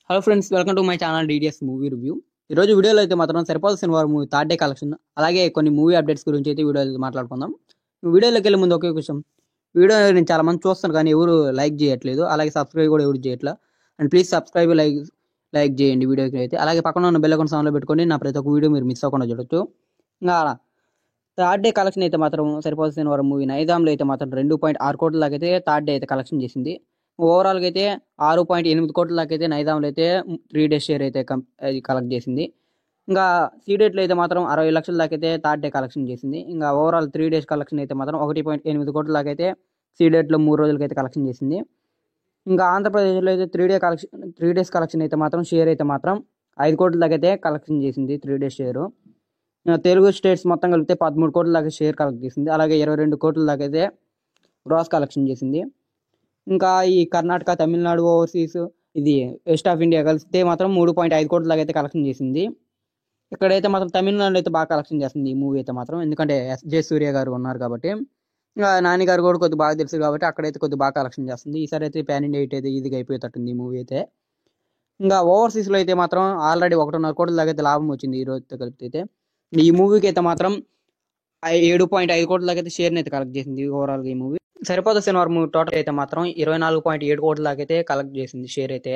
Hello friends, welcome to my channel DDS movie review. ఈరోజు వీడియోలో అయితే మాత్రం సరిపోల శనివారం మూవీ థర్డ్ డే కలెక్షన్, అలాగే కొన్ని మూవీ అప్డేట్స్ గురించి అయితే వీడియోలో మాట్లాడుకుందాం. వీడియోలోకి వెళ్ళే ముందు ఒకే విషయం, వీడియో నేను చాలా మంది చూస్తాను కానీ ఎవరు లైక్ చేయట్లేదు, అలాగే సబ్స్క్రైబ్ కూడా ఎవరు చేయట్లేదు. అండ్ ప్లీజ్ సబ్స్క్రైబ్, లైక్ చేయండి వీడియోకి అయితే. అలాగే పక్కన ఉన్న బెల్ ఐకాన్ సాన్లో పెట్టుకొని నా ప్రతి ఒక్క వీడియో మీరు మిస్ అవ్వకుండా చూడొచ్చు. ఇంకా థర్డ్ డే కలెక్షన్ అయితే మాత్రం సరిపోల శనివారం మూవీ నైజాంలో అయితే మాత్రం 2.6 కోట్ల దాకా అయితే థర్డ్ డే అయితే కలెక్షన్ చేసింది. ఓవరాల్గా అయితే 6.8 కోట్ల దాకా అయితే నైజాంలో అయితే 3 డేస్ షేర్ అయితే కలెక్ట్ చేసింది. ఇంకా సీడెట్లో అయితే మాత్రం 60 లక్షల దాకా అయితే థర్డ్ డే కలెక్షన్ చేసింది. ఇంకా ఓవరాల్ 3 డేస్ కలెక్షన్ అయితే మాత్రం 1.8 కోట్ల దాకా అయితే సీడెట్లో 3 రోజులకి అయితే కలెక్షన్ చేసింది. ఇంకా ఆంధ్రప్రదేశ్లో అయితే 3 డేస్ కలెక్షన్ అయితే మాత్రం షేర్ అయితే మాత్రం 5 కోట్ల దాకా అయితే కలెక్షన్ చేసింది 3 డేస్ షేరు. తెలుగు స్టేట్స్ మొత్తం కలిపితే 13 కోట్ల దాకా షేర్ కలెక్ట్ చేసింది. అలాగే 22 కోట్ల దాకా అయితే గ్రాస్ కలెక్షన్ చేసింది. ఇంకా ఈ కర్ణాటక, తమిళనాడు, ఓవర్సీస్, ఇది వెస్ట్ ఆఫ్ ఇండియా కలిస్తే మాత్రం 3.5 కోట్ల దాకా అయితే కలెక్షన్ చేసింది. ఇక్కడైతే మాత్రం తమిళనాడు అయితే బాగా కలెక్షన్ చేస్తుంది ఈ మూవీ అయితే మాత్రం, ఎందుకంటే ఎస్జే సూర్య గారు ఉన్నారు కాబట్టి. ఇంకా నాని గారు కూడా కొద్దిగా బాగా తెలుసు కాబట్టి అక్కడైతే కొద్దిగా బాగా కలెక్షన్ చేస్తుంది. ఈసారి అయితే పాన్ ఇండియా అయితే ఈజీగా అయిపోయేటట్టుంది ఈ మూవీ అయితే. ఇంకా ఓవర్సీస్లో అయితే మాత్రం ఆల్రెడీ 1.5 కోట్ల దాకా అయితే లాభం వచ్చింది ఈ రోజుతో కలిపితే. ఈ మూవీకి అయితే మాత్రం 7.5 కోట్ల దాకా అయితే షేర్ని అయితే కలెక్ట్ చేసింది ఓవరాల్గా ఈ మూవీ. సరిపోత శనివారం మూవీ టోటల్ అయితే మాత్రం 24.7 కోట్ల దాకా అయితే కలెక్ట్ చేసింది షేర్ అయితే.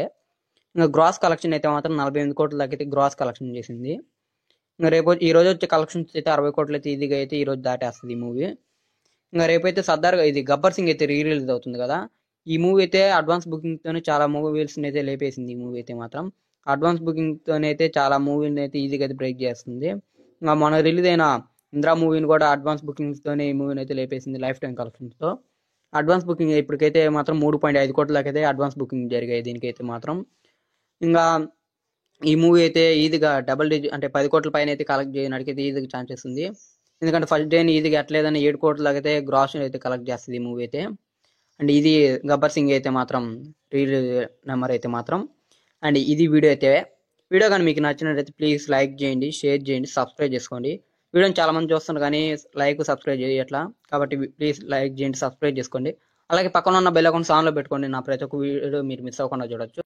ఇంకా గ్రాస్ కలెక్షన్ అయితే మాత్రం 48 కోట్ల దాకా అయితే గ్రాస్ కలెక్షన్ చేసింది. ఇంకా ఈ రోజు వచ్చే కలెక్షన్స్ అయితే 60 కోట్లు అయితే ఈజీగా అయితే ఈ రోజు దాటేస్తుంది ఈ మూవీ. ఇంకా రేపైతే సర్దార్ ఇది గబ్బర్ సింగ్ అయితే రిలీజ్ అవుతుంది కదా. ఈ మూవీ అయితే అడ్వాన్స్ బుకింగ్తోనే చాలా మూవీస్ని అయితే లేపేసింది ఈ మూవీ అయితే మాత్రం. అడ్వాన్స్ బుకింగ్తోనే అయితే చాలా మూవీని అయితే ఈజీగా అయితే బ్రేక్ చేస్తుంది. ఇంకా మన రిలీజ్ అయిన ఇంద్రా మూవీని కూడా అడ్వాన్స్ బుకింగ్స్తోనే ఈ మూవీని అయితే లేపేసింది లైఫ్ టైం కలెక్షన్స్తో. అడ్వాన్స్ బుకింగ్ ఇప్పటికైతే మాత్రం 3.5 కోట్ల దాకా అయితే అడ్వాన్స్ బుకింగ్ జరిగాయి దీనికైతే మాత్రం. ఇంకా ఈ మూవీ అయితే ఈజీగా డబుల్ డిజిట్ అంటే 10 కోట్ల పైన అయితే కలెక్ట్ చేయడానికి అయితే ఈజీగా ఛాన్సెస్ ఉంది. ఎందుకంటే ఫస్ట్ డేని ఈజీగా ఎట్లేదని 7 కోట్ల దాకా అయితే గ్రాస్ అయితే కలెక్ట్ చేస్తుంది ఈ మూవీ అయితే. అండ్ ఇది గబ్బర్ సింగ్ అయితే మాత్రం రిలీజ్ నెంబర్ అయితే మాత్రం. అండ్ ఇది వీడియో కానీ మీకు నచ్చినట్లయితే ప్లీజ్ లైక్ చేయండి, షేర్ చేయండి, సబ్స్క్రైబ్ చేసుకోండి. వీడియోని చాలా మంది చూస్తున్నారు కానీ లైక్, సబ్స్క్రైబ్ చేయట్లా, కాబట్టి ప్లీజ్ లైక్ చేయండి, సబ్స్క్రైబ్ చేసుకోండి. అలాగే పక్కన ఉన్న బెల్ ఐకాన్ ఆన్లో పెట్టుకోండి, నా ప్రతి ఒక్క వీడియో మీరు మిస్ అవ్వకుండా చూడొచ్చు.